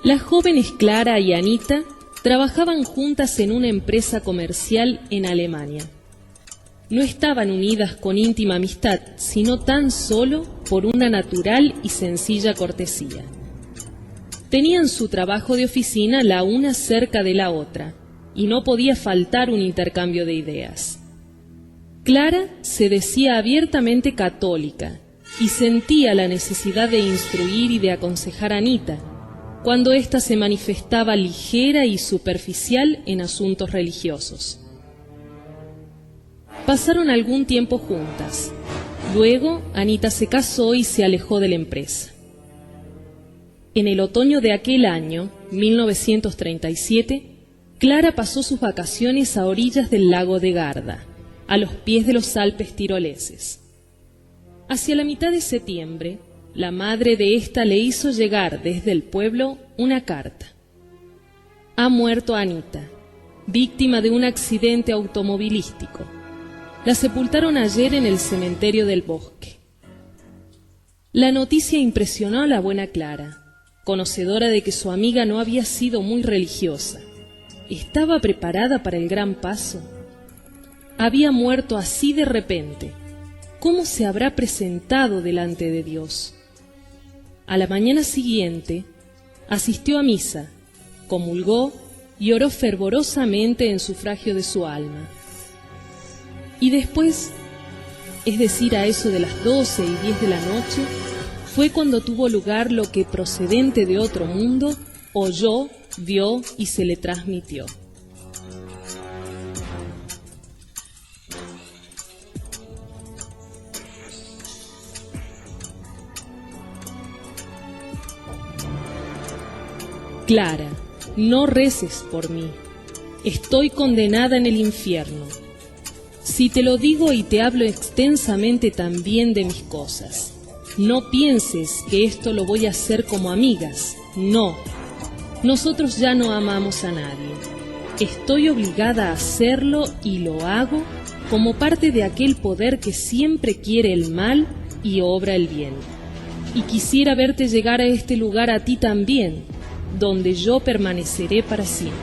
Las jóvenes Clara y Anita trabajaban juntas en una empresa comercial en Alemania. No estaban unidas con íntima amistad, sino tan solo por una natural y sencilla cortesía. Tenían su trabajo de oficina la una cerca de la otra, y no podía faltar un intercambio de ideas. Clara se decía abiertamente católica y sentía la necesidad de instruir y de aconsejar a Anita, cuando ésta se manifestaba ligera y superficial en asuntos religiosos. Pasaron algún tiempo juntas. Luego, Anita se casó y se alejó de la empresa. En el otoño de aquel año, 1937, Clara pasó sus vacaciones a orillas del lago de Garda, a los pies de los Alpes tiroleses. Hacia la mitad de septiembre, la madre de ésta le hizo llegar desde el pueblo una carta. Ha muerto Anita, víctima de un accidente automovilístico. La sepultaron ayer en el cementerio del bosque. La noticia impresionó a la buena Clara, conocedora de que su amiga no había sido muy religiosa. ¿Estaba preparada para el gran paso? Había muerto así de repente. ¿Cómo se habrá presentado delante de Dios? A la mañana siguiente, asistió a misa, comulgó y oró fervorosamente en sufragio de su alma. Y después, es decir, a eso de las 12 y 10 de la noche, fue cuando tuvo lugar lo que procedente de otro mundo oyó, vio y se le transmitió. Clara, no reces por mí. Estoy condenada en el infierno. Si te lo digo y te hablo extensamente también de mis cosas, no pienses que esto lo voy a hacer como amigas. No. Nosotros ya no amamos a nadie. Estoy obligada a hacerlo y lo hago como parte de aquel poder que siempre quiere el mal y obra el bien. Y quisiera verte llegar a este lugar a ti también, donde yo permaneceré para siempre.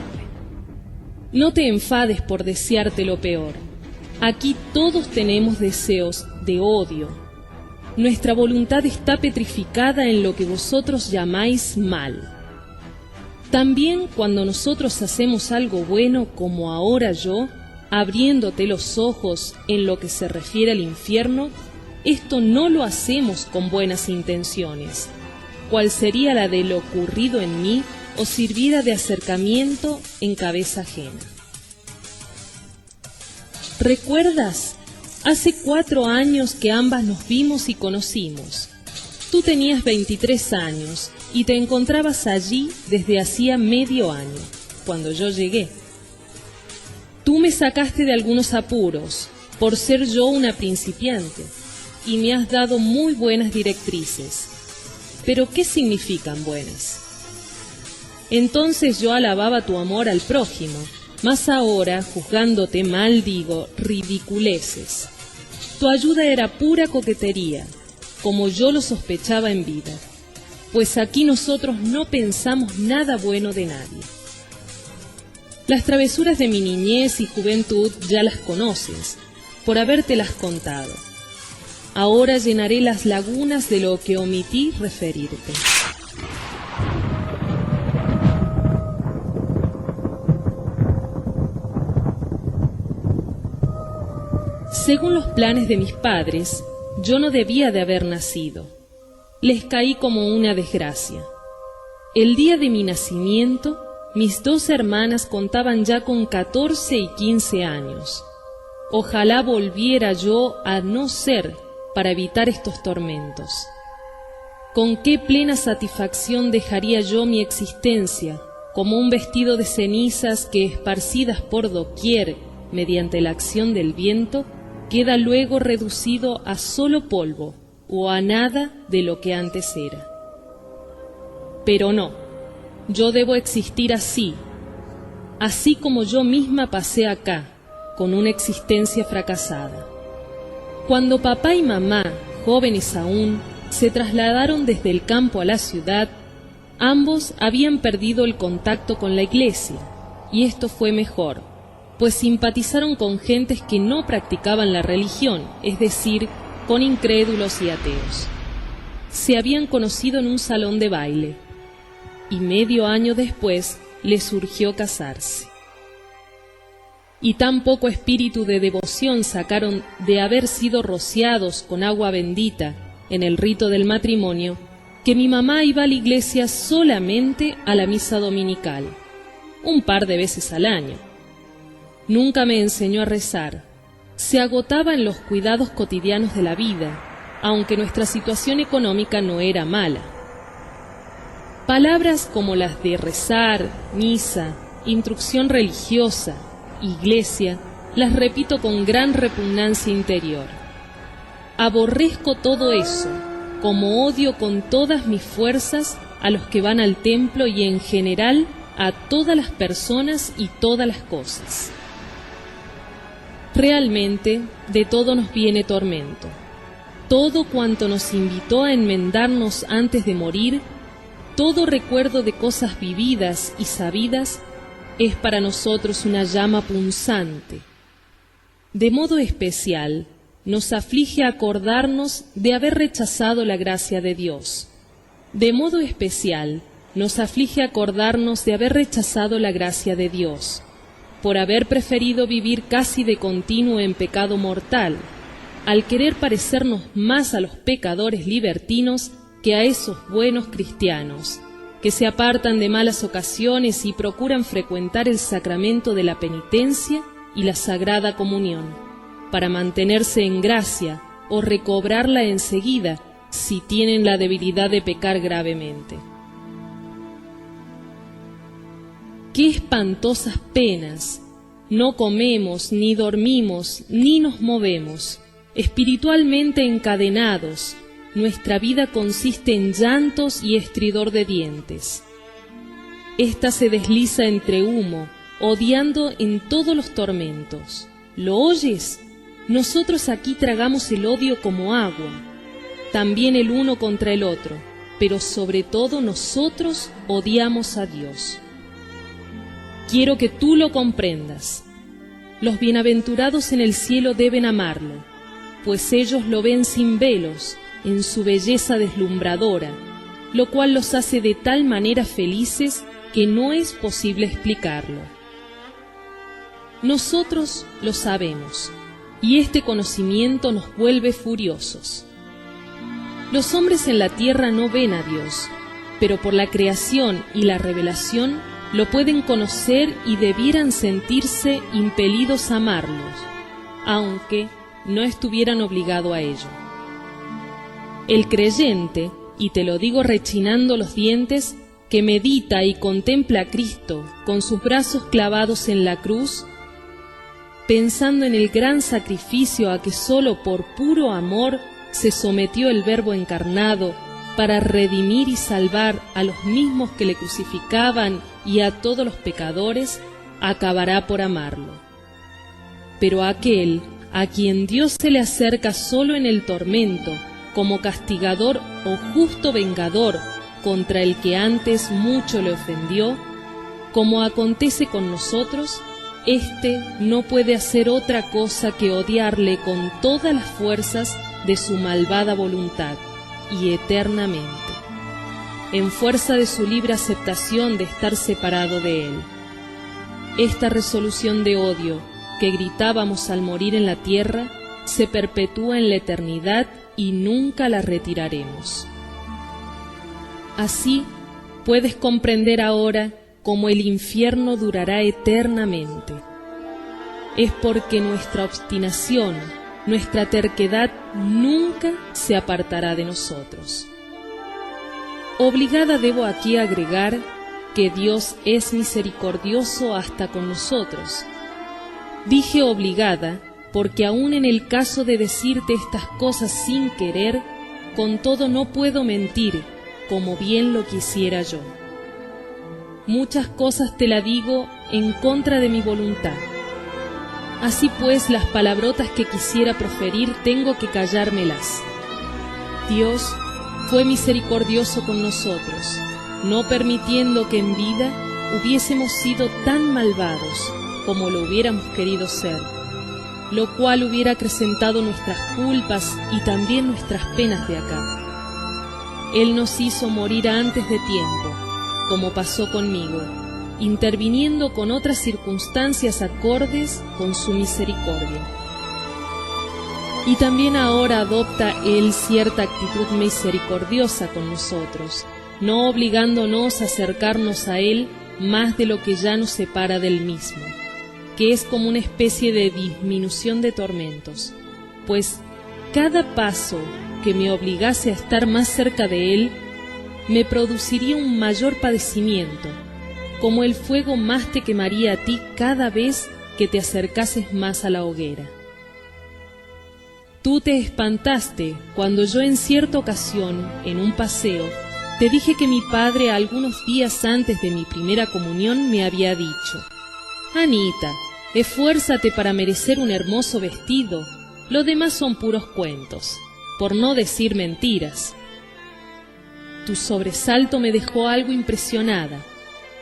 No te enfades por desearte lo peor. Aquí todos tenemos deseos de odio. Nuestra voluntad está petrificada en lo que vosotros llamáis mal. También cuando nosotros hacemos algo bueno, como ahora yo, abriéndote los ojos en lo que se refiere al infierno, esto no lo hacemos con buenas intenciones, cual sería la de lo ocurrido en mí o sirviera de acercamiento en cabeza ajena. ¿Recuerdas? Hace 4 años que ambas nos vimos y conocimos. Tú tenías 23 años y te encontrabas allí desde hacía medio año, cuando yo llegué. Tú me sacaste de algunos apuros, por ser yo una principiante, y me has dado muy buenas directrices. ¿Pero qué significan buenas? Entonces yo alababa tu amor al prójimo, mas ahora, juzgándote mal, digo, ridiculeces. Tu ayuda era pura coquetería, como yo lo sospechaba en vida, pues aquí nosotros no pensamos nada bueno de nadie. Las travesuras de mi niñez y juventud ya las conoces, por habértelas contado. Ahora llenaré las lagunas de lo que omití referirte. Según los planes de mis padres, yo no debía de haber nacido. Les caí como una desgracia. El día de mi nacimiento, mis 2 hermanas contaban ya con 14 y 15 años. Ojalá volviera yo a no ser para evitar estos tormentos. ¿Con qué plena satisfacción dejaría yo mi existencia como un vestido de cenizas que, esparcidas por doquier mediante la acción del viento, queda luego reducido a solo polvo o a nada de lo que antes era? Pero no, yo debo existir así como yo misma pasé acá, con una existencia fracasada. Cuando papá y mamá, jóvenes aún, se trasladaron desde el campo a la ciudad, Ambos habían perdido el contacto con la iglesia, y esto fue mejor, pues simpatizaron con gentes que no practicaban la religión, es decir, con incrédulos y ateos. Se habían conocido en un salón de baile, y medio año después les surgió casarse. Y tan poco espíritu de devoción sacaron de haber sido rociados con agua bendita en el rito del matrimonio, que mi mamá iba a la iglesia solamente a la misa dominical, un par de veces al año. Nunca me enseñó a rezar. Se agotaba en los cuidados cotidianos de la vida, aunque nuestra situación económica no era mala. Palabras como las de rezar, misa, instrucción religiosa, iglesia, las repito con gran repugnancia interior. Aborrezco todo eso, como odio con todas mis fuerzas a los que van al templo y en general a todas las personas y todas las cosas. Realmente, de todo nos viene tormento. Todo cuanto nos invitó a enmendarnos antes de morir, todo recuerdo de cosas vividas y sabidas, es para nosotros una llama punzante. De modo especial, nos aflige acordarnos de haber rechazado la gracia de Dios. De modo especial, nos aflige acordarnos de haber rechazado la gracia de Dios, por haber preferido vivir casi de continuo en pecado mortal, al querer parecernos más a los pecadores libertinos que a esos buenos cristianos, que se apartan de malas ocasiones y procuran frecuentar el sacramento de la penitencia y la Sagrada Comunión, para mantenerse en gracia o recobrarla enseguida si tienen la debilidad de pecar gravemente. ¡Qué espantosas penas! No comemos, ni dormimos, ni nos movemos, espiritualmente encadenados. Nuestra vida consiste en llantos y estridor de dientes. Esta se desliza entre humo, odiando en todos los tormentos. ¿Lo oyes? Nosotros aquí tragamos el odio como agua, también el uno contra el otro, pero sobre todo nosotros odiamos a Dios. Quiero que tú lo comprendas. Los bienaventurados en el cielo deben amarlo, pues ellos lo ven sin velos, en su belleza deslumbradora, lo cual los hace de tal manera felices que no es posible explicarlo. Nosotros lo sabemos, y este conocimiento nos vuelve furiosos. Los hombres en la tierra no ven a Dios, pero por la creación y la revelación lo pueden conocer y debieran sentirse impelidos a amarlos, aunque no estuvieran obligados a ello. El creyente, y te lo digo rechinando los dientes, que medita y contempla a Cristo con sus brazos clavados en la cruz, pensando en el gran sacrificio a que solo por puro amor se sometió el Verbo encarnado para redimir y salvar a los mismos que le crucificaban y a todos los pecadores, acabará por amarlo. Pero aquel a quien Dios se le acerca solo en el tormento, como castigador o justo vengador contra el que antes mucho le ofendió, como acontece con nosotros, éste no puede hacer otra cosa que odiarle con todas las fuerzas de su malvada voluntad, y eternamente, en fuerza de su libre aceptación de estar separado de él. Esta resolución de odio que gritábamos al morir en la tierra se perpetúa en la eternidad y nunca la retiraremos. Así puedes comprender ahora cómo el infierno durará eternamente. Es porque nuestra obstinación, nuestra terquedad nunca se apartará de nosotros. Obligada debo aquí agregar que Dios es misericordioso hasta con nosotros. Dije obligada porque aun en el caso de decirte estas cosas sin querer, con todo no puedo mentir, como bien lo quisiera yo. Muchas cosas te la digo en contra de mi voluntad. Así pues, las palabrotas que quisiera proferir tengo que callármelas. Dios fue misericordioso con nosotros, no permitiendo que en vida hubiésemos sido tan malvados como lo hubiéramos querido ser, lo cual hubiera acrecentado nuestras culpas y también nuestras penas de acá. Él nos hizo morir antes de tiempo, como pasó conmigo, interviniendo con otras circunstancias acordes con su misericordia. Y también ahora adopta Él cierta actitud misericordiosa con nosotros, no obligándonos a acercarnos a Él más de lo que ya nos separa del mismo, que es como una especie de disminución de tormentos, pues cada paso que me obligase a estar más cerca de Él me produciría un mayor padecimiento, como el fuego más te quemaría a ti cada vez que te acercases más a la hoguera. Tú te espantaste cuando yo en cierta ocasión, en un paseo, te dije que mi padre algunos días antes de mi primera comunión me había dicho: «Anita, esfuérzate para merecer un hermoso vestido, lo demás son puros cuentos, por no decir mentiras». Tu sobresalto me dejó algo impresionada,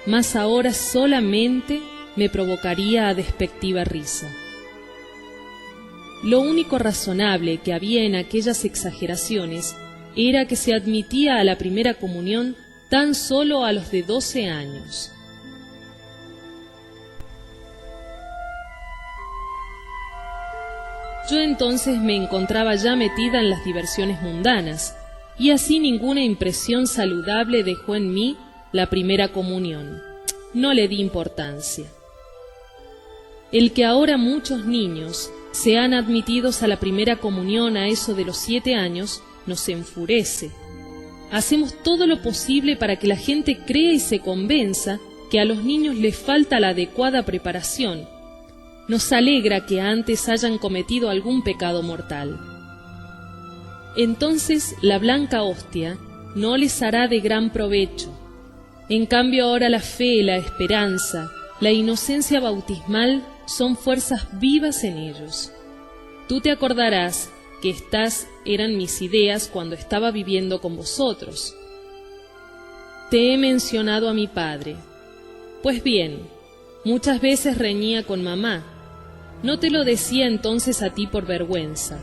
mas ahora solamente me provocaría a despectiva risa. Lo único razonable que había en aquellas exageraciones era que se admitía a la primera comunión tan solo a los de 12 años. Yo entonces me encontraba ya metida en las diversiones mundanas, y así ninguna impresión saludable dejó en mí la primera comunión. No le di importancia. El que ahora muchos niños sean admitidos a la primera comunión a eso de los 7 años nos enfurece. Hacemos todo lo posible para que la gente crea y se convenza que a los niños les falta la adecuada preparación. Nos alegra que antes hayan cometido algún pecado mortal. Entonces la blanca hostia no les hará de gran provecho. En cambio ahora la fe, la esperanza, la inocencia bautismal son fuerzas vivas en ellos. Tú te acordarás que estas eran mis ideas cuando estaba viviendo con vosotros. Te he mencionado a mi padre. Pues bien, muchas veces reñía con mamá. No te lo decía entonces a ti por vergüenza,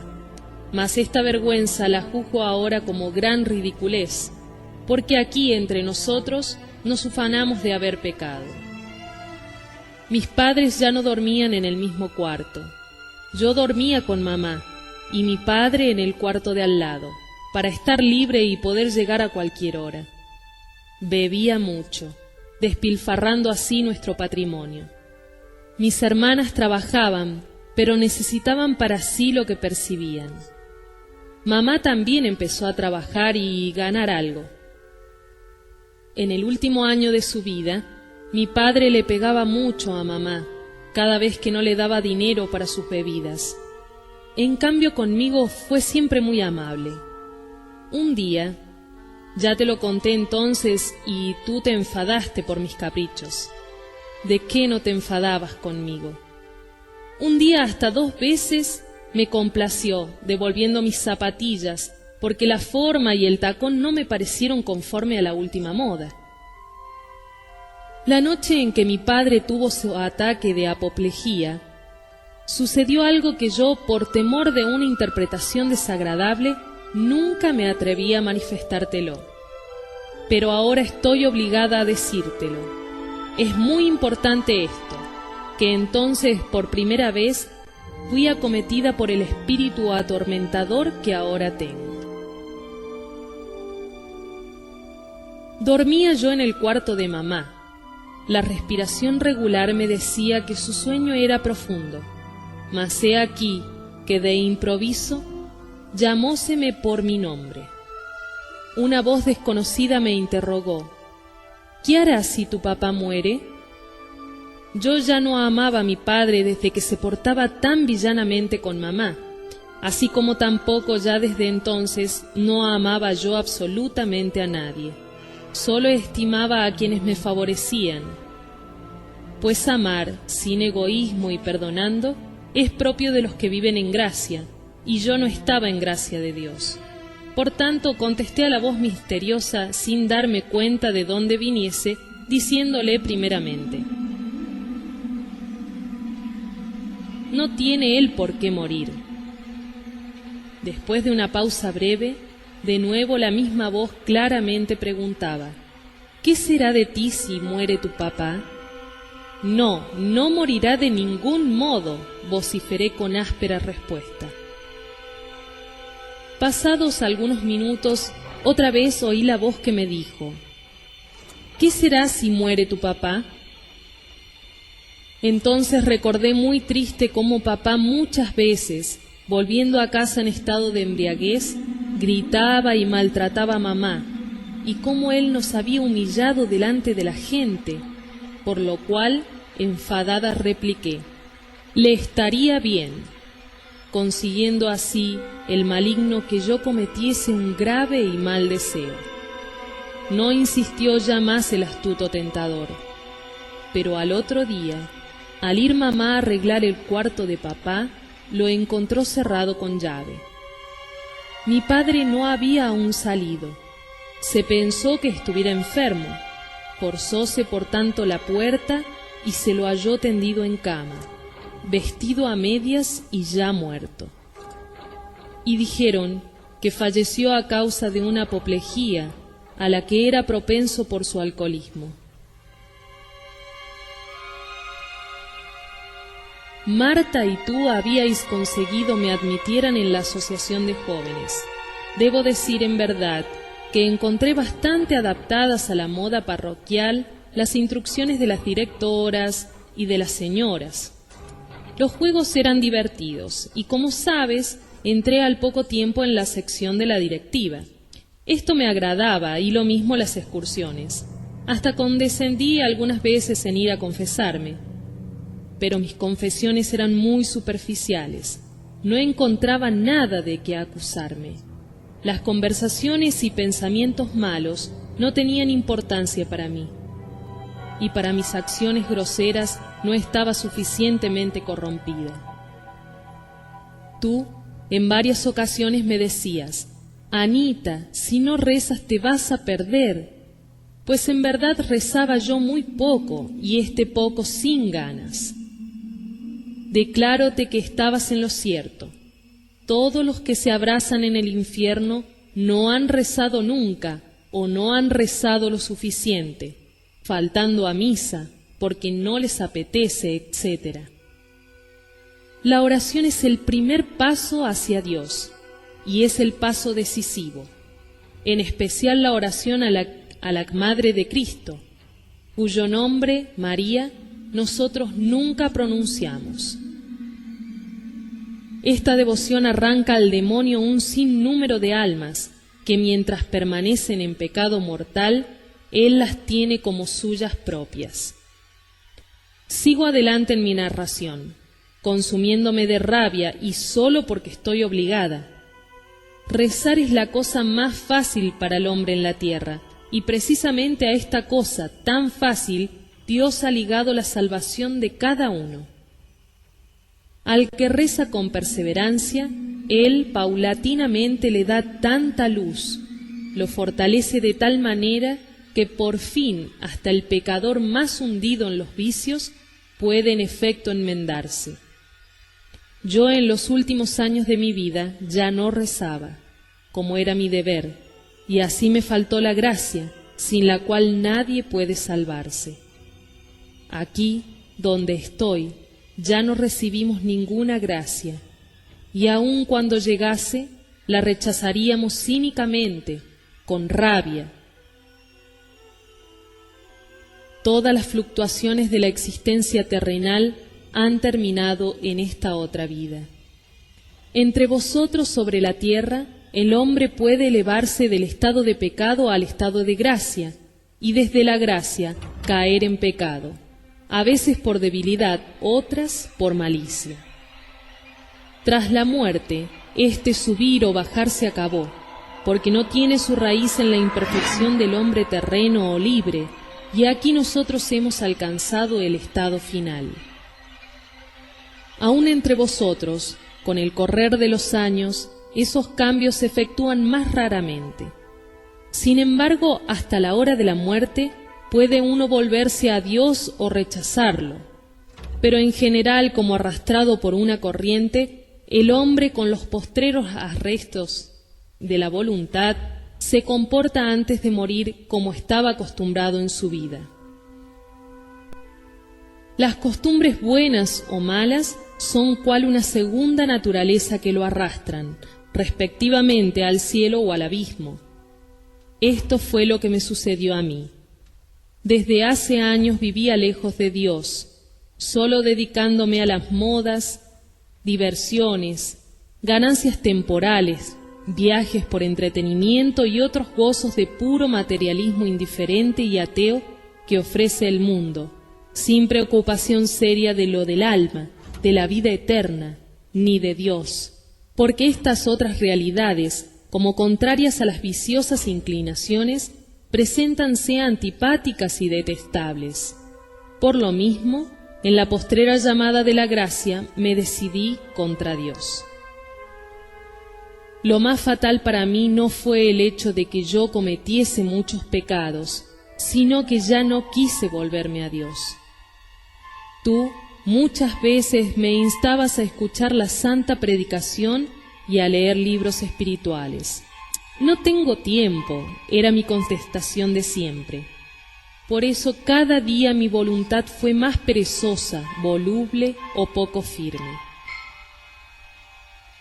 mas esta vergüenza la juzgo ahora como gran ridiculez, porque aquí entre nosotros nos ufanamos de haber pecado. Mis padres ya no dormían en el mismo cuarto. Yo dormía con mamá y mi padre en el cuarto de al lado, para estar libre y poder llegar a cualquier hora. Bebía mucho, despilfarrando así nuestro patrimonio. Mis hermanas trabajaban, pero necesitaban para sí lo que percibían. Mamá también empezó a trabajar y ganar algo. En el último año de su vida, mi padre le pegaba mucho a mamá, cada vez que no le daba dinero para sus bebidas. En cambio conmigo fue siempre muy amable. Un día, ya te lo conté entonces y tú te enfadaste por mis caprichos. ¿De qué no te enfadabas conmigo? Un día hasta 2 veces me complació devolviendo mis zapatillas porque la forma y el tacón no me parecieron conforme a la última moda. La noche en que mi padre tuvo su ataque de apoplejía, sucedió algo que yo, por temor de una interpretación desagradable, nunca me atreví a manifestártelo. Pero ahora estoy obligada a decírtelo. Es muy importante esto, que entonces por primera vez fui acometida por el espíritu atormentador que ahora tengo. Dormía yo en el cuarto de mamá. La respiración regular me decía que su sueño era profundo, mas he aquí que de improviso llamóseme por mi nombre. Una voz desconocida me interrogó: ¿qué harás si tu papá muere? Yo ya no amaba a mi padre desde que se portaba tan villanamente con mamá, así como tampoco ya desde entonces no amaba yo absolutamente a nadie. Solo estimaba a quienes me favorecían, pues amar sin egoísmo y perdonando es propio de los que viven en gracia, y yo no estaba en gracia de Dios. Por tanto, contesté a la voz misteriosa sin darme cuenta de dónde viniese, diciéndole primeramente: no tiene él por qué morir. Después de una pausa breve, de nuevo la misma voz claramente preguntaba: ¿qué será de ti si muere tu papá? No, no morirá de ningún modo, vociferé con áspera respuesta. Pasados algunos minutos, otra vez oí la voz que me dijo: ¿qué será si muere tu papá? Entonces recordé muy triste cómo papá muchas veces, volviendo a casa en estado de embriaguez, gritaba y maltrataba a mamá, y cómo él nos había humillado delante de la gente, por lo cual, enfadada, repliqué: le estaría bien, consiguiendo así el maligno que yo cometiese un grave y mal deseo. No insistió ya más el astuto tentador, pero al otro día, al ir mamá a arreglar el cuarto de papá, lo encontró cerrado con llave. Mi padre no había aún salido. Se pensó que estuviera enfermo. Forzóse por tanto la puerta y se lo halló tendido en cama, vestido a medias y ya muerto. Y dijeron que falleció a causa de una apoplejía a la que era propenso por su alcoholismo. Marta y tú habíais conseguido me admitieran en la asociación de jóvenes. Debo decir en verdad que encontré bastante adaptadas a la moda parroquial las instrucciones de las directoras y de las señoras. Los juegos eran divertidos y, como sabes, entré al poco tiempo en la sección de la directiva. Esto me agradaba y lo mismo las excursiones. Hasta condescendí algunas veces en ir a confesarme. Pero mis confesiones eran muy superficiales. No encontraba nada de qué acusarme. Las conversaciones y pensamientos malos no tenían importancia para mí. Y para mis acciones groseras no estaba suficientemente corrompida. Tú, en varias ocasiones me decías: Anita, si no rezas te vas a perder. Pues en verdad rezaba yo muy poco, y este poco sin ganas. Declárote que estabas en lo cierto. Todos los que se abrazan en el infierno no han rezado nunca, o no han rezado lo suficiente, faltando a misa, porque no les apetece, etc. La oración es el primer paso hacia Dios, y es el paso decisivo, en especial la oración a la Madre de Cristo, cuyo nombre, María, nosotros nunca pronunciamos. Esta devoción arranca al demonio un sinnúmero de almas que mientras permanecen en pecado mortal, él las tiene como suyas propias. Sigo adelante en mi narración, consumiéndome de rabia y solo porque estoy obligada. Rezar es la cosa más fácil para el hombre en la tierra, y precisamente a esta cosa tan fácil Dios ha ligado la salvación de cada uno. Al que reza con perseverancia, Él paulatinamente le da tanta luz, lo fortalece de tal manera que por fin hasta el pecador más hundido en los vicios puede en efecto enmendarse. Yo en los últimos años de mi vida ya no rezaba, como era mi deber, y así me faltó la gracia, sin la cual nadie puede salvarse. Aquí, donde estoy, ya no recibimos ninguna gracia, y aun cuando llegase, la rechazaríamos cínicamente, con rabia. Todas las fluctuaciones de la existencia terrenal han terminado en esta otra vida. Entre vosotros sobre la tierra, el hombre puede elevarse del estado de pecado al estado de gracia, y desde la gracia caer en pecado, a veces por debilidad, otras por malicia. Tras la muerte, este subir o bajar se acabó, porque no tiene su raíz en la imperfección del hombre terreno o libre, y aquí nosotros hemos alcanzado el estado final. Aún entre vosotros, con el correr de los años, esos cambios se efectúan más raramente. Sin embargo, hasta la hora de la muerte puede uno volverse a Dios o rechazarlo. Pero en general, como arrastrado por una corriente, el hombre con los postreros arrestos de la voluntad se comporta antes de morir como estaba acostumbrado en su vida. Las costumbres buenas o malas son cual una segunda naturaleza que lo arrastran, respectivamente al cielo o al abismo. Esto fue lo que me sucedió a mí. Desde hace años vivía lejos de Dios, solo dedicándome a las modas, diversiones, ganancias temporales, viajes por entretenimiento y otros gozos de puro materialismo indiferente y ateo que ofrece el mundo, sin preocupación seria de lo del alma, de la vida eterna, ni de Dios, porque estas otras realidades, como contrarias a las viciosas inclinaciones, preséntanse antipáticas y detestables. Por lo mismo, en la postrera llamada de la gracia me decidí contra Dios. Lo más fatal para mí no fue el hecho de que yo cometiese muchos pecados, sino que ya no quise volverme a Dios. Tú muchas veces me instabas a escuchar la santa predicación y a leer libros espirituales. No tengo tiempo, era mi contestación de siempre. Por eso cada día mi voluntad fue más perezosa, voluble o poco firme.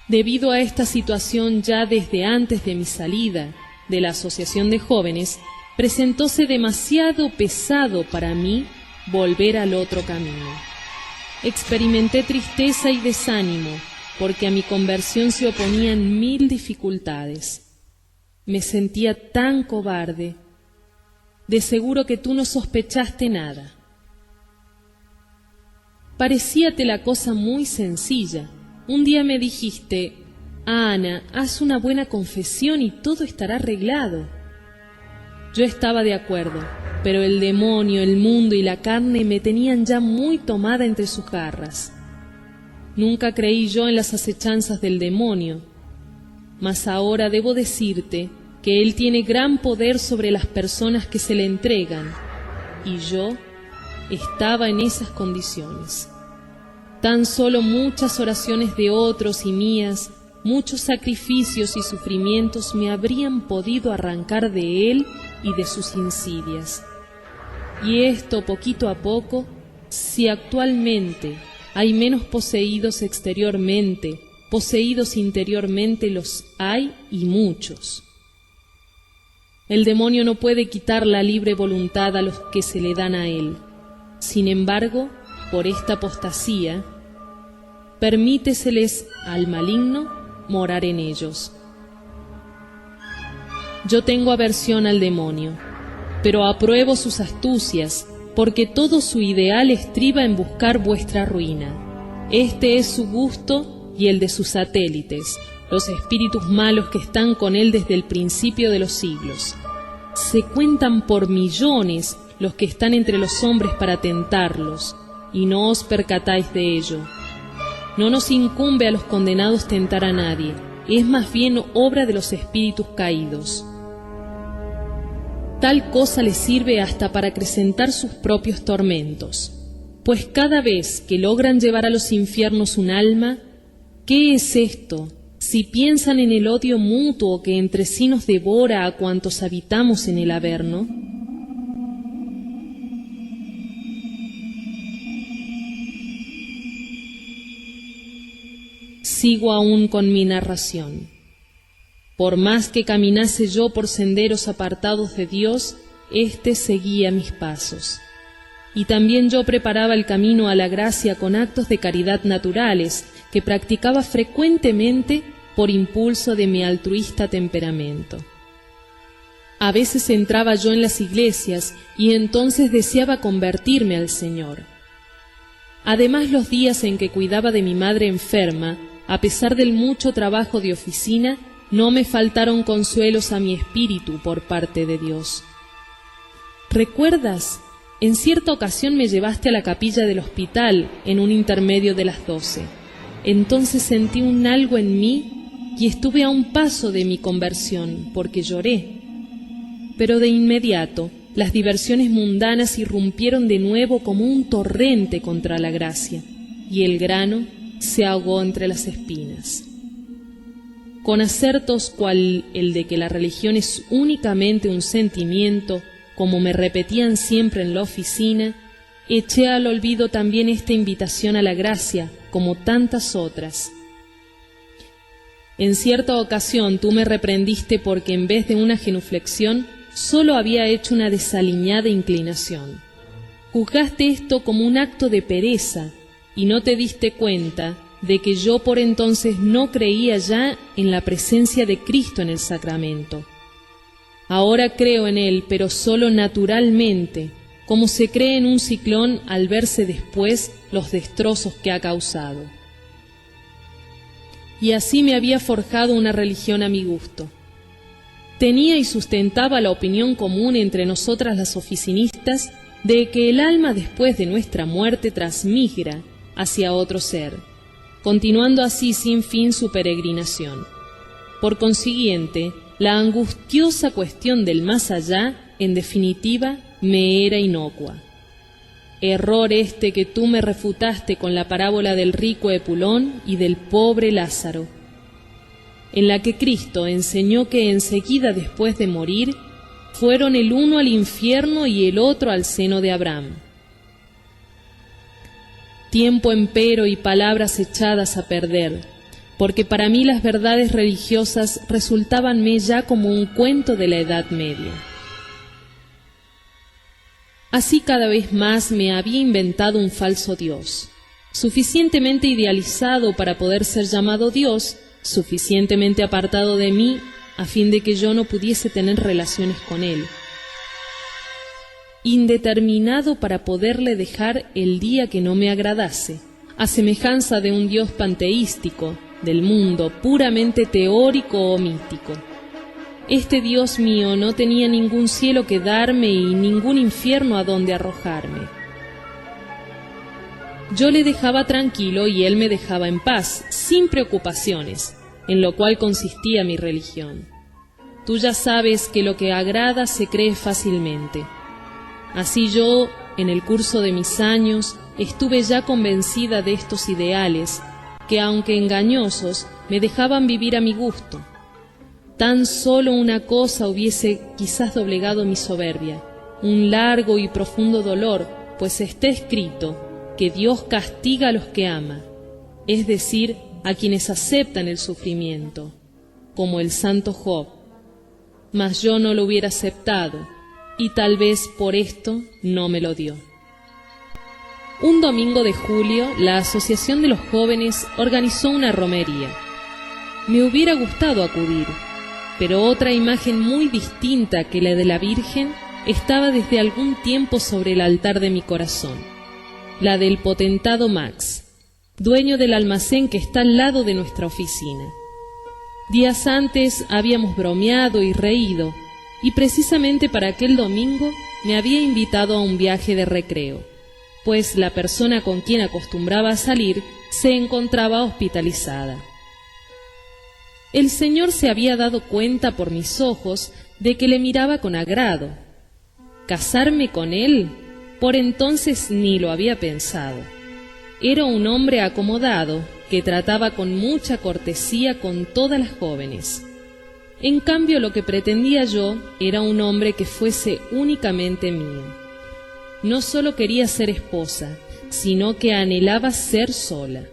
Debido a esta situación, ya desde antes de mi salida de la asociación de jóvenes, presentóse demasiado pesado para mí volver al otro camino. Experimenté tristeza y desánimo, porque a mi conversión se oponían 1000 dificultades. Me sentía tan cobarde. De seguro que tú no sospechaste nada. Parecíate la cosa muy sencilla. Un día me dijiste: Ana, haz una buena confesión y todo estará arreglado. Yo estaba de acuerdo, pero el demonio, el mundo y la carne me tenían ya muy tomada entre sus garras. Nunca creí yo en las acechanzas del demonio, mas ahora debo decirte que él tiene gran poder sobre las personas que se le entregan, y yo estaba en esas condiciones. Tan solo muchas oraciones de otros y mías, muchos sacrificios y sufrimientos me habrían podido arrancar de él y de sus insidias. Y esto, poquito a poco, si actualmente hay menos poseídos exteriormente, poseídos interiormente los hay y muchos. El demonio no puede quitar la libre voluntad a los que se le dan a él. Sin embargo, por esta apostasía, permíteseles al maligno morar en ellos. Yo tengo aversión al demonio, pero apruebo sus astucias, porque todo su ideal estriba en buscar vuestra ruina. Este es su gusto y el de sus satélites, los espíritus malos que están con él desde el principio de los siglos. Se cuentan por millones los que están entre los hombres para tentarlos, y no os percatáis de ello. No nos incumbe a los condenados tentar a nadie, es más bien obra de los espíritus caídos. Tal cosa les sirve hasta para acrecentar sus propios tormentos, pues cada vez que logran llevar a los infiernos un alma, ¿qué es esto si piensan en el odio mutuo que entre sí nos devora a cuantos habitamos en el Averno? Sigo aún con mi narración. Por más que caminase yo por senderos apartados de Dios, éste seguía mis pasos. Y también yo preparaba el camino a la gracia con actos de caridad naturales que practicaba frecuentemente por impulso de mi altruista temperamento. A veces entraba yo en las iglesias y entonces deseaba convertirme al Señor. Además, los días en que cuidaba de mi madre enferma, a pesar del mucho trabajo de oficina, no me faltaron consuelos a mi espíritu por parte de Dios. ¿Recuerdas? En cierta ocasión me llevaste a la capilla del hospital en un intermedio de las 12. Entonces sentí un algo en mí y estuve a un paso de mi conversión, porque lloré. Pero de inmediato las diversiones mundanas irrumpieron de nuevo como un torrente contra la gracia, y el grano se ahogó entre las espinas. Con acertos cual el de que la religión es únicamente un sentimiento, como me repetían siempre en la oficina, eché al olvido también esta invitación a la gracia, como tantas otras. En cierta ocasión tú me reprendiste porque en vez de una genuflexión, solo había hecho una desaliñada inclinación. Juzgaste esto como un acto de pereza, y no te diste cuenta de que yo por entonces no creía ya en la presencia de Cristo en el sacramento. Ahora creo en él, pero solo naturalmente, como se cree en un ciclón al verse después los destrozos que ha causado. Y así me había forjado una religión a mi gusto. Tenía y sustentaba la opinión común entre nosotras las oficinistas de que el alma después de nuestra muerte transmigra hacia otro ser, continuando así sin fin su peregrinación. Por consiguiente, la angustiosa cuestión del más allá, en definitiva, me era inocua. Error este que tú me refutaste con la parábola del rico Epulón y del pobre Lázaro, en la que Cristo enseñó que enseguida después de morir, fueron el uno al infierno y el otro al seno de Abraham. Tiempo empero y palabras echadas a perder, porque para mí las verdades religiosas resultábanme ya como un cuento de la Edad Media. Así cada vez más me había inventado un falso Dios, suficientemente idealizado para poder ser llamado Dios, suficientemente apartado de mí a fin de que yo no pudiese tener relaciones con él, indeterminado para poderle dejar el día que no me agradase, a semejanza de un Dios panteístico, del mundo, puramente teórico o mítico. Este Dios mío no tenía ningún cielo que darme y ningún infierno a donde arrojarme. Yo le dejaba tranquilo y él me dejaba en paz, sin preocupaciones, en lo cual consistía mi religión. Tú ya sabes que lo que agrada se cree fácilmente. Así yo, en el curso de mis años, estuve ya convencida de estos ideales, que aunque engañosos, me dejaban vivir a mi gusto. Tan solo una cosa hubiese quizás doblegado mi soberbia, un largo y profundo dolor, pues está escrito que Dios castiga a los que ama, es decir, a quienes aceptan el sufrimiento, como el santo Job. Mas yo no lo hubiera aceptado, y tal vez por esto no me lo dio. Un domingo de julio, la Asociación de los Jóvenes organizó una romería. Me hubiera gustado acudir, pero otra imagen muy distinta que la de la Virgen estaba desde algún tiempo sobre el altar de mi corazón, la del potentado Max, dueño del almacén que está al lado de nuestra oficina. Días antes habíamos bromeado y reído, y precisamente para aquel domingo me había invitado a un viaje de recreo, pues la persona con quien acostumbraba a salir se encontraba hospitalizada. El señor se había dado cuenta por mis ojos de que le miraba con agrado. ¿Casarme con él? Por entonces ni lo había pensado. Era un hombre acomodado que trataba con mucha cortesía con todas las jóvenes. En cambio, lo que pretendía yo era un hombre que fuese únicamente mío. No solo quería ser esposa, sino que anhelaba ser sola.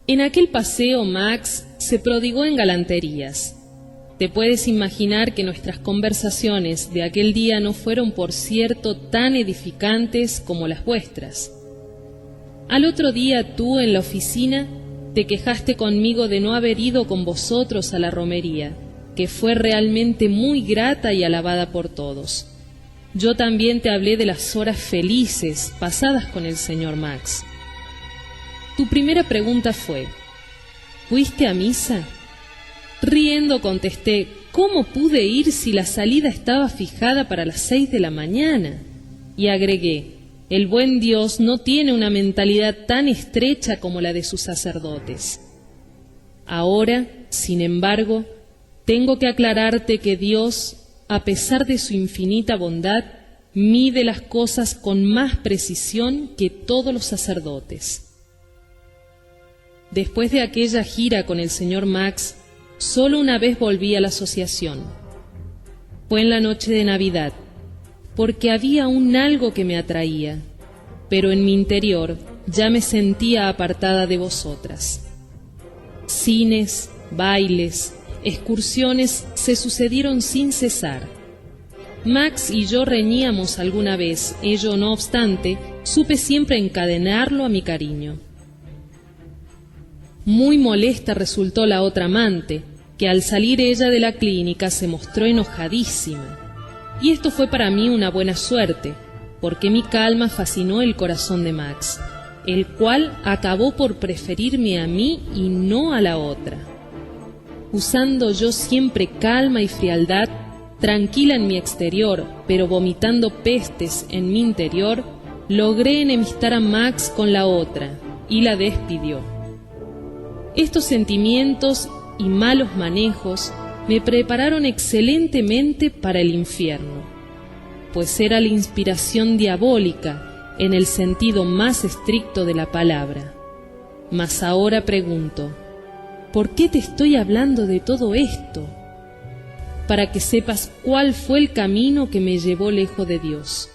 En aquel paseo Max se prodigó en galanterías. Te puedes imaginar que nuestras conversaciones de aquel día no fueron, por cierto, tan edificantes como las vuestras. Al otro día tú, en la oficina, te quejaste conmigo de no haber ido con vosotros a la romería, que fue realmente muy grata y alabada por todos. Yo también te hablé de las horas felices pasadas con el señor Max. Tu primera pregunta fue: ¿fuiste a misa? Riendo contesté: ¿cómo pude ir si la salida estaba fijada para las 6 de la mañana? Y agregué: el buen Dios no tiene una mentalidad tan estrecha como la de sus sacerdotes. Ahora, sin embargo, tengo que aclararte que Dios, a pesar de su infinita bondad, mide las cosas con más precisión que todos los sacerdotes. Después de aquella gira con el señor Max, solo una vez volví a la asociación. Fue en la noche de Navidad, porque había aún algo que me atraía, pero en mi interior ya me sentía apartada de vosotras. Cines, bailes, excursiones se sucedieron sin cesar. Max y yo reñíamos alguna vez, ello no obstante, supe siempre encadenarlo a mi cariño. Muy molesta resultó la otra amante, que al salir ella de la clínica se mostró enojadísima. Y esto fue para mí una buena suerte, porque mi calma fascinó el corazón de Max, el cual acabó por preferirme a mí y no a la otra. Usando yo siempre calma y frialdad, tranquila en mi exterior, pero vomitando pestes en mi interior, logré enemistar a Max con la otra, y la despidió. Estos sentimientos y malos manejos me prepararon excelentemente para el infierno, pues era la inspiración diabólica en el sentido más estricto de la palabra. Mas ahora pregunto, ¿por qué te estoy hablando de todo esto? Para que sepas cuál fue el camino que me llevó lejos de Dios,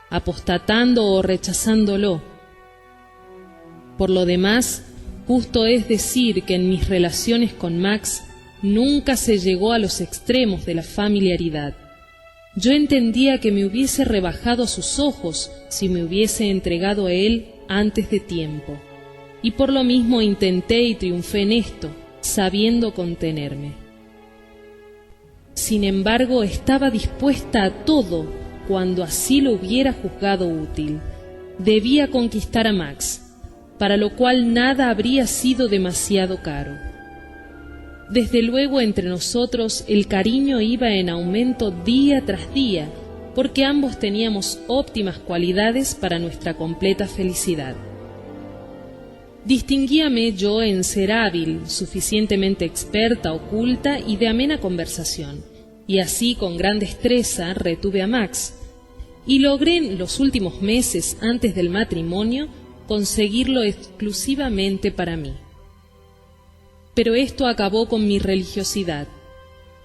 apostatando o rechazándolo. Por lo demás, justo es decir que en mis relaciones con Max nunca se llegó a los extremos de la familiaridad. Yo entendía que me hubiese rebajado a sus ojos si me hubiese entregado a él antes de tiempo, y por lo mismo intenté y triunfé en esto, sabiendo contenerme. Sin embargo, estaba dispuesta a todo cuando así lo hubiera juzgado útil. Debía conquistar a Max, para lo cual nada habría sido demasiado caro. Desde luego entre nosotros el cariño iba en aumento día tras día, porque ambos teníamos óptimas cualidades para nuestra completa felicidad. Distinguíame yo en ser hábil, suficientemente experta, oculta y de amena conversación, y así con gran destreza retuve a Max, y logré en los últimos meses antes del matrimonio conseguirlo exclusivamente para mí. Pero esto acabó con mi religiosidad.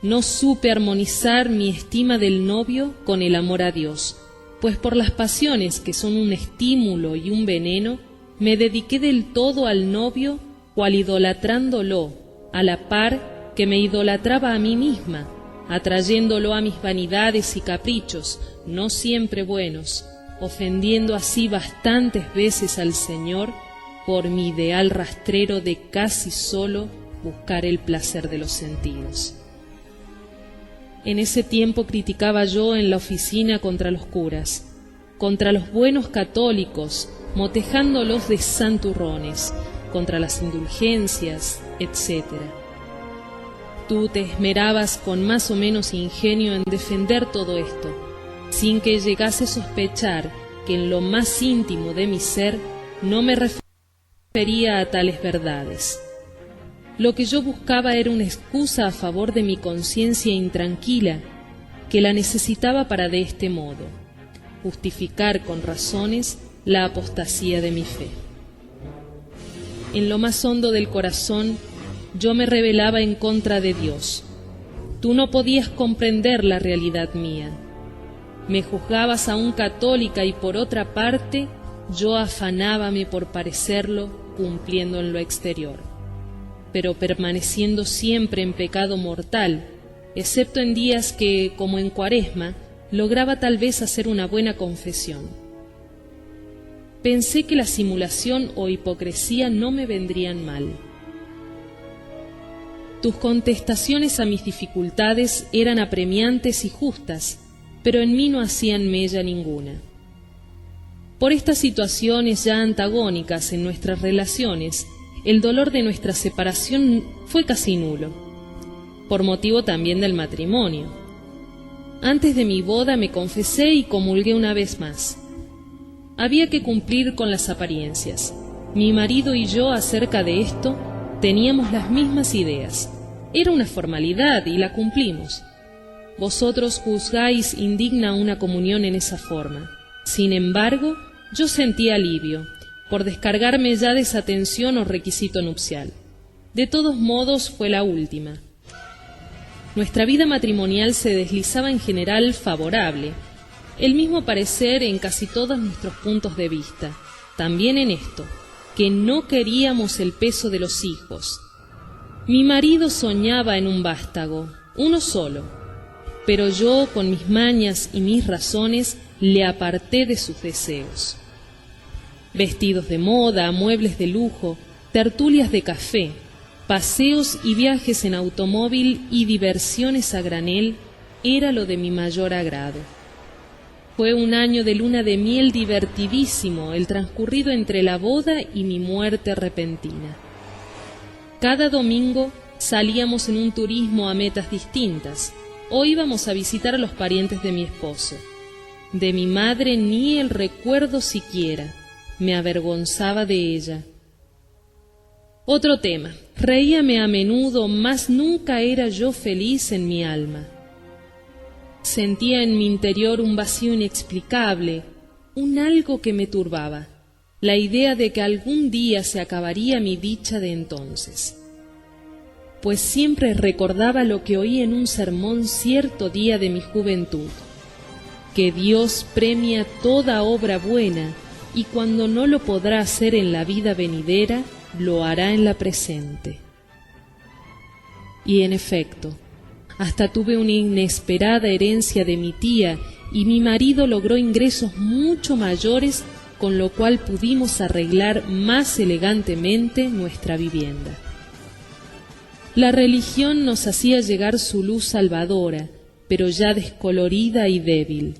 No supe armonizar mi estima del novio con el amor a Dios, pues por las pasiones, que son un estímulo y un veneno, me dediqué del todo al novio, cual idolatrándolo, a la par que me idolatraba a mí misma, atrayéndolo a mis vanidades y caprichos, no siempre buenos, ofendiendo así bastantes veces al Señor por mi ideal rastrero de casi solo buscar el placer de los sentidos. En ese tiempo criticaba yo en la oficina contra los curas, contra los buenos católicos, motejándolos de santurrones, contra las indulgencias, etc. Tú te esmerabas con más o menos ingenio en defender todo esto, sin que llegase a sospechar que en lo más íntimo de mi ser no me refería a tales verdades. Lo que yo buscaba era una excusa a favor de mi conciencia intranquila, que la necesitaba para de este modo justificar con razones la apostasía de mi fe. En lo más hondo del corazón yo me rebelaba en contra de Dios. Tú no podías comprender la realidad mía. Me juzgabas aún católica y por otra parte yo afanábame por parecerlo cumpliendo en lo exterior, pero permaneciendo siempre en pecado mortal, excepto en días que, como en Cuaresma, lograba tal vez hacer una buena confesión. Pensé que la simulación o hipocresía no me vendrían mal. Tus contestaciones a mis dificultades eran apremiantes y justas, pero en mí no hacían mella ninguna. Por estas situaciones ya antagónicas en nuestras relaciones, el dolor de nuestra separación fue casi nulo, por motivo también del matrimonio. Antes de mi boda me confesé y comulgué una vez más. Había que cumplir con las apariencias. Mi marido y yo acerca de esto Teníamos las mismas ideas. Era una formalidad y la cumplimos. Vosotros juzgáis indigna una comunión en esa forma. Sin embargo, yo sentí alivio por descargarme ya de esa tensión o requisito nupcial. De todos modos, fue la última. Nuestra vida matrimonial se deslizaba en general favorable, el mismo parecer en casi todos nuestros puntos de vista, también en esto, que no queríamos el peso de los hijos. Mi marido soñaba en un vástago, uno solo, pero yo, con mis mañas y mis razones, le aparté de sus deseos. Vestidos de moda, muebles de lujo, tertulias de café, paseos y viajes en automóvil y diversiones a granel era lo de mi mayor agrado. Fue un año de luna de miel divertidísimo el transcurrido entre la boda y mi muerte repentina. Cada domingo salíamos en un turismo a metas distintas o íbamos a visitar a los parientes de mi esposo. De mi madre ni el recuerdo siquiera, me avergonzaba de ella. Otro tema, reíame a menudo, mas nunca era yo feliz en mi alma. Sentía en mi interior un vacío inexplicable, un algo que me turbaba, la idea de que algún día se acabaría mi dicha de entonces. Pues siempre recordaba lo que oí en un sermón cierto día de mi juventud, que Dios premia toda obra buena y cuando no lo podrá hacer en la vida venidera, lo hará en la presente. Y en efecto, hasta tuve una inesperada herencia de mi tía y mi marido logró ingresos mucho mayores, con lo cual pudimos arreglar más elegantemente nuestra vivienda. La religión nos hacía llegar su luz salvadora, pero ya descolorida y débil.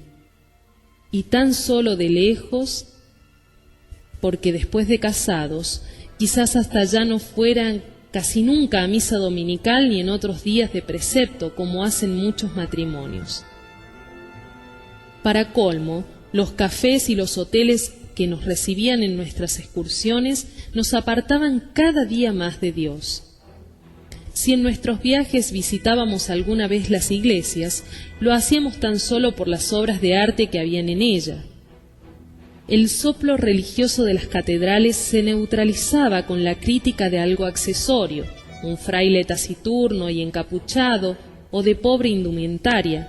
Y tan solo de lejos, porque después de casados, quizás hasta ya no fueran casi nunca a misa dominical ni en otros días de precepto, como hacen muchos matrimonios. Para colmo, los cafés y los hoteles que nos recibían en nuestras excursiones nos apartaban cada día más de Dios. Si en nuestros viajes visitábamos alguna vez las iglesias, lo hacíamos tan solo por las obras de arte que habían en ella. El soplo religioso de las catedrales se neutralizaba con la crítica de algo accesorio, un fraile taciturno y encapuchado o de pobre indumentaria.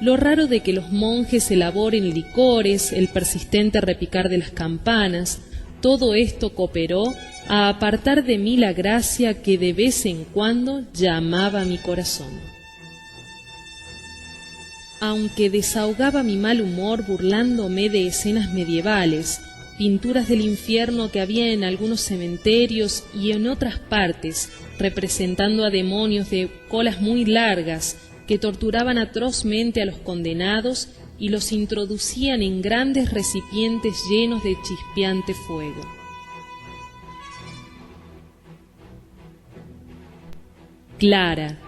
Lo raro de que los monjes elaboren licores, el persistente repicar de las campanas, todo esto cooperó a apartar de mí la gracia que de vez en cuando llamaba mi corazón. Aunque desahogaba mi mal humor burlándome de escenas medievales, pinturas del infierno que había en algunos cementerios y en otras partes, representando a demonios de colas muy largas que torturaban atrozmente a los condenados y los introducían en grandes recipientes llenos de chispeante fuego. Clara,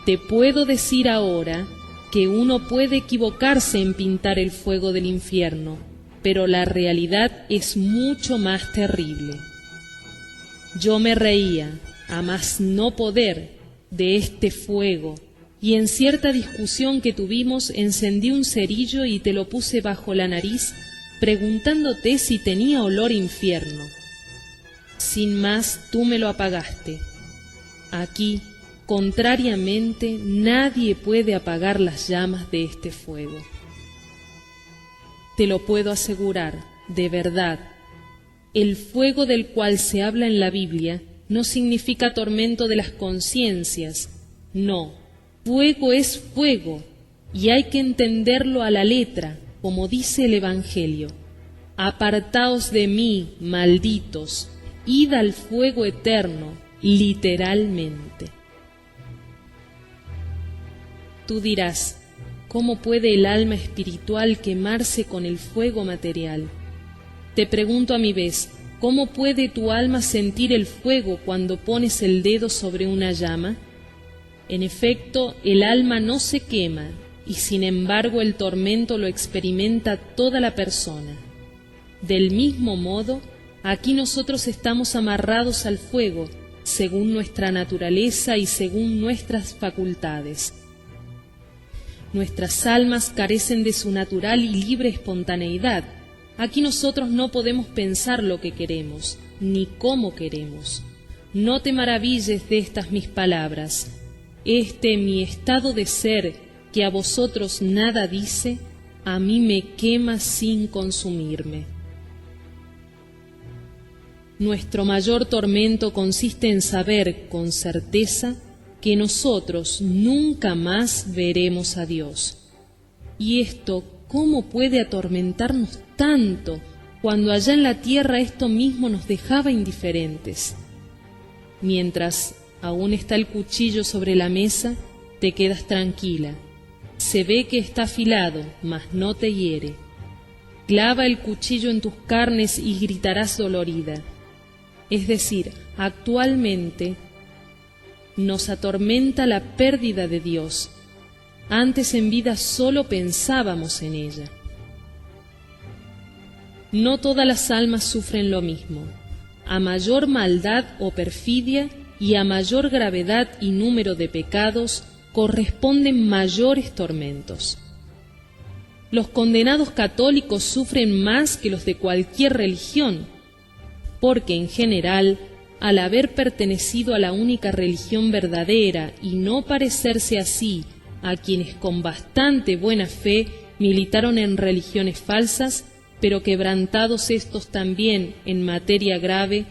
te puedo decir ahora que uno puede equivocarse en pintar el fuego del infierno, pero la realidad es mucho más terrible. Yo me reía, a más no poder, de este fuego, y en cierta discusión que tuvimos encendí un cerillo y te lo puse bajo la nariz, preguntándote si tenía olor a infierno. Sin más, tú me lo apagaste. Aquí, contrariamente, nadie puede apagar las llamas de este fuego. Te lo puedo asegurar, de verdad, el fuego del cual se habla en la Biblia no significa tormento de las conciencias, no, fuego es fuego, y hay que entenderlo a la letra, como dice el Evangelio. Apartaos de mí, malditos, id al fuego eterno, literalmente. Tú dirás, ¿cómo puede el alma espiritual quemarse con el fuego material? Te pregunto a mi vez, ¿cómo puede tu alma sentir el fuego cuando pones el dedo sobre una llama? En efecto, el alma no se quema, y sin embargo el tormento lo experimenta toda la persona. Del mismo modo, aquí nosotros estamos amarrados al fuego, según nuestra naturaleza y según nuestras facultades. Nuestras almas carecen de su natural y libre espontaneidad. Aquí nosotros no podemos pensar lo que queremos, ni cómo queremos. No te maravilles de estas mis palabras. Mi estado de ser, que a vosotros nada dice, a mí me quema sin consumirme. Nuestro mayor tormento consiste en saber con certeza que nosotros nunca más veremos a Dios. Y esto, ¿cómo puede atormentarnos tanto cuando allá en la tierra esto mismo nos dejaba indiferentes? Mientras aún está el cuchillo sobre la mesa, te quedas tranquila. Se ve que está afilado, mas no te hiere. Clava el cuchillo en tus carnes y gritarás dolorida. Es decir, actualmente nos atormenta la pérdida de Dios. Antes en vida solo pensábamos en ella. No todas las almas sufren lo mismo. A mayor maldad o perfidia y a mayor gravedad y número de pecados corresponden mayores tormentos. Los condenados católicos sufren más que los de cualquier religión, porque en general, al haber pertenecido a la única religión verdadera y no parecerse así a quienes con bastante buena fe militaron en religiones falsas, pero quebrantados estos también en materia grave,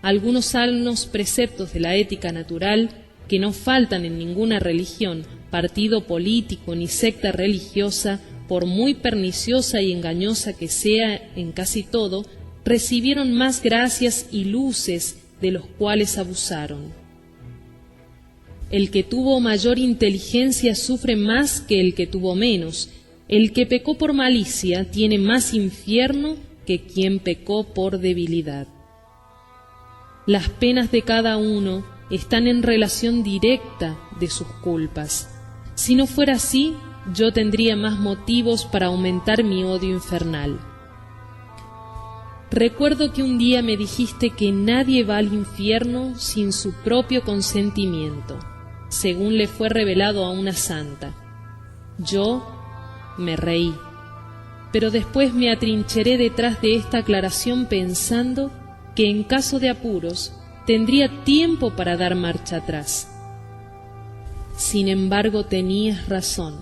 algunos sanos preceptos de la ética natural, que no faltan en ninguna religión, partido político ni secta religiosa, por muy perniciosa y engañosa que sea en casi todo, recibieron más gracias y luces de los cuales abusaron. El que tuvo mayor inteligencia sufre más que el que tuvo menos. El que pecó por malicia tiene más infierno que quien pecó por debilidad. Las penas de cada uno están en relación directa de sus culpas. Si no fuera así, yo tendría más motivos para aumentar mi odio infernal. Recuerdo que un día me dijiste que nadie va al infierno sin su propio consentimiento, según le fue revelado a una santa. Yo me reí, pero después me atrincheré detrás de esta aclaración pensando que en caso de apuros tendría tiempo para dar marcha atrás. Sin embargo, tenías razón.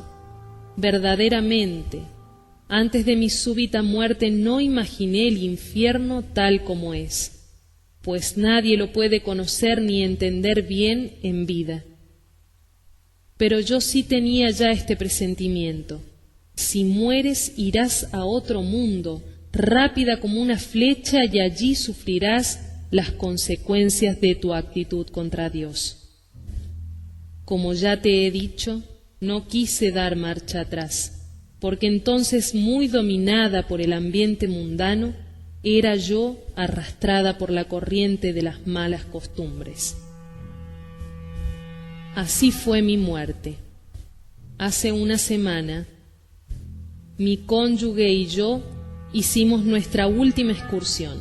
Verdaderamente, antes de mi súbita muerte no imaginé el infierno tal como es, pues nadie lo puede conocer ni entender bien en vida. Pero yo sí tenía ya este presentimiento. Si mueres, irás a otro mundo, rápida como una flecha, y allí sufrirás las consecuencias de tu actitud contra Dios. Como ya te he dicho, no quise dar marcha atrás, porque entonces, muy dominada por el ambiente mundano, era yo arrastrada por la corriente de las malas costumbres. Así fue mi muerte. Hace una semana, mi cónyuge y yo hicimos nuestra última excursión.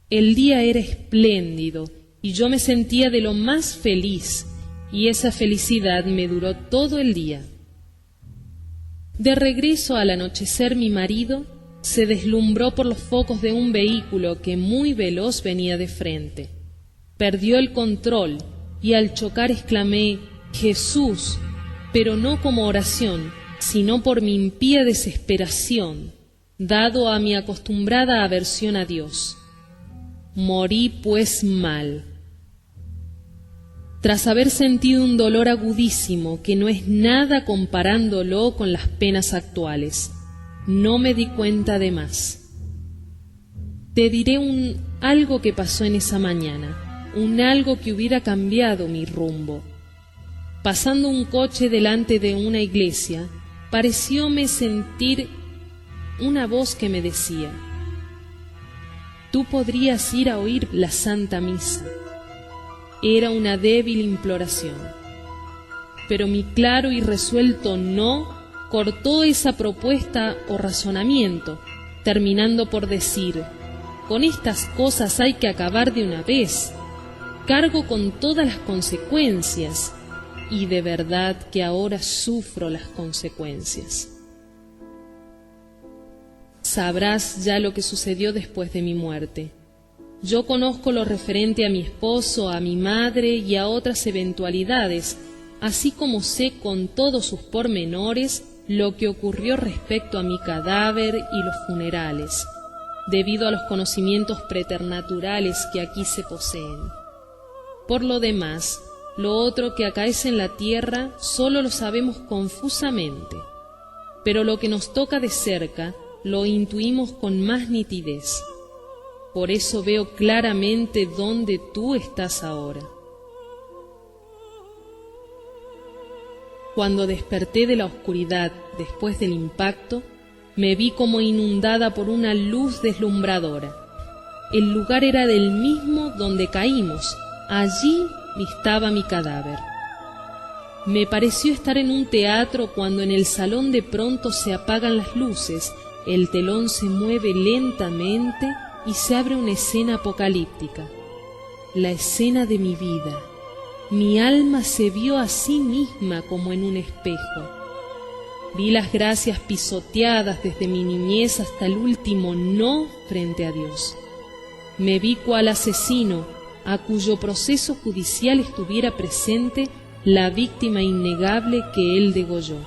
El día era espléndido y yo me sentía de lo más feliz, y esa felicidad me duró todo el día. De regreso al anochecer, mi marido se deslumbró por los focos de un vehículo que muy veloz venía de frente. Perdió el control y al chocar exclamé «Jesús», pero no como oración, sino por mi impía desesperación, dado a mi acostumbrada aversión a Dios. Morí pues mal. Tras haber sentido un dolor agudísimo que no es nada comparándolo con las penas actuales, no me di cuenta de más. Te diré algo que pasó en esa mañana, algo que hubiera cambiado mi rumbo. Pasando un coche delante de una iglesia, parecióme sentir una voz que me decía: «Tú podrías ir a oír la Santa Misa». Era una débil imploración, pero mi claro y resuelto no cortó esa propuesta o razonamiento, terminando por decir: «Con estas cosas hay que acabar de una vez. cargo con todas las consecuencias, y de verdad que ahora sufro las consecuencias. Sabrás ya lo que sucedió después de mi muerte. Yo conozco lo referente a mi esposo, a mi madre y a otras eventualidades, así como sé con todos sus pormenores lo que ocurrió respecto a mi cadáver y los funerales, debido a los conocimientos preternaturales que aquí se poseen. Por lo demás, lo otro que acaece en la tierra solo lo sabemos confusamente, pero lo que nos toca de cerca lo intuimos con más nitidez. Por eso veo claramente dónde tú estás ahora. Cuando desperté de la oscuridad después del impacto, me vi como inundada por una luz deslumbradora. El lugar era del mismo donde caímos. Allí estaba mi cadáver. Me pareció estar en un teatro cuando en el salón de pronto se apagan las luces, el telón se mueve lentamente y se abre una escena apocalíptica. La escena de mi vida. Mi alma se vio a sí misma como en un espejo. Vi las gracias pisoteadas desde mi niñez hasta el último no frente a Dios. Me vi cual asesino a cuyo proceso judicial estuviera presente la víctima innegable que él degolló.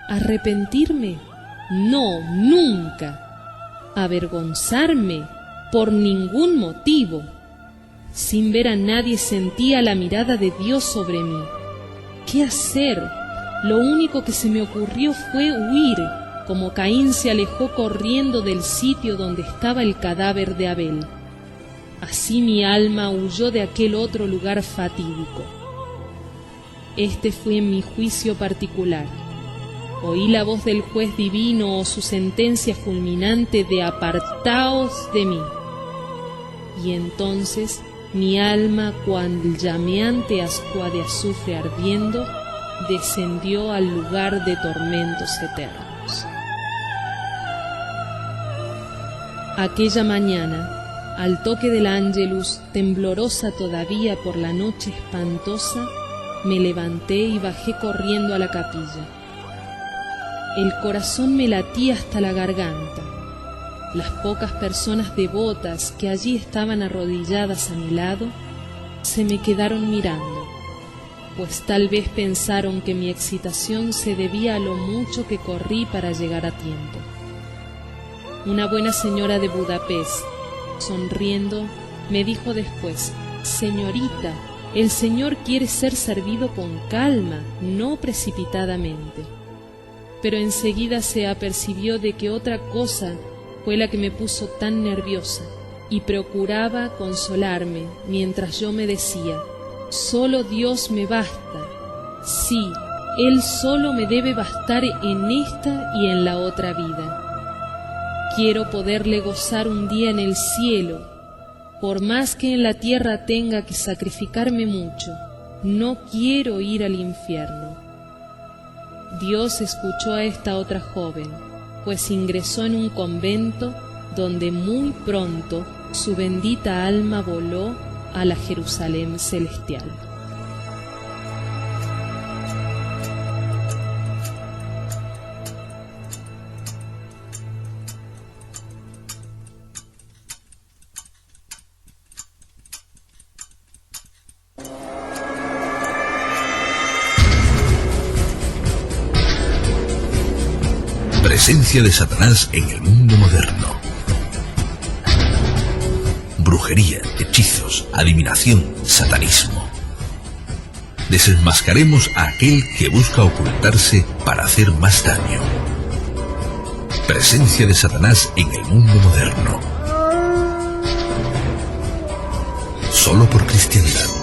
¿Arrepentirme? No, nunca. ¿Avergonzarme? Por ningún motivo. Sin ver a nadie sentía la mirada de Dios sobre mí. ¿Qué hacer? Lo único que se me ocurrió fue huir, como Caín se alejó corriendo del sitio donde estaba el cadáver de Abel. Así mi alma huyó de aquel otro lugar fatídico. Este fue mi juicio particular. Oí la voz del juez divino o su sentencia fulminante de apartaos de mí. Y entonces mi alma, cual llameante ascua de azufre ardiendo, descendió al lugar de tormentos eternos. Aquella mañana, al toque del ángelus, temblorosa todavía por la noche espantosa, me levanté y bajé corriendo a la capilla. El corazón me latía hasta la garganta. Las pocas personas devotas que allí estaban arrodilladas a mi lado se me quedaron mirando, pues tal vez pensaron que mi excitación se debía a lo mucho que corrí para llegar a tiempo. Una buena señora de Budapest, sonriendo, me dijo después: «Señorita, el Señor quiere ser servido con calma, no precipitadamente». Pero enseguida se apercibió de que otra cosa fue la que me puso tan nerviosa, y procuraba consolarme mientras yo me decía: «Solo Dios me basta. Sí, Él solo me debe bastar en esta y en la otra vida. Quiero poderle gozar un día en el cielo, por más que en la tierra tenga que sacrificarme mucho. No quiero ir al infierno». Dios escuchó a esta otra joven, pues ingresó en un convento donde muy pronto su bendita alma voló a la Jerusalén celestial. Presencia de Satanás en el mundo moderno. Brujería, hechizos, adivinación, satanismo. Desenmascaremos a aquel que busca ocultarse para hacer más daño. Presencia de Satanás en el mundo moderno. Solo por cristiandad.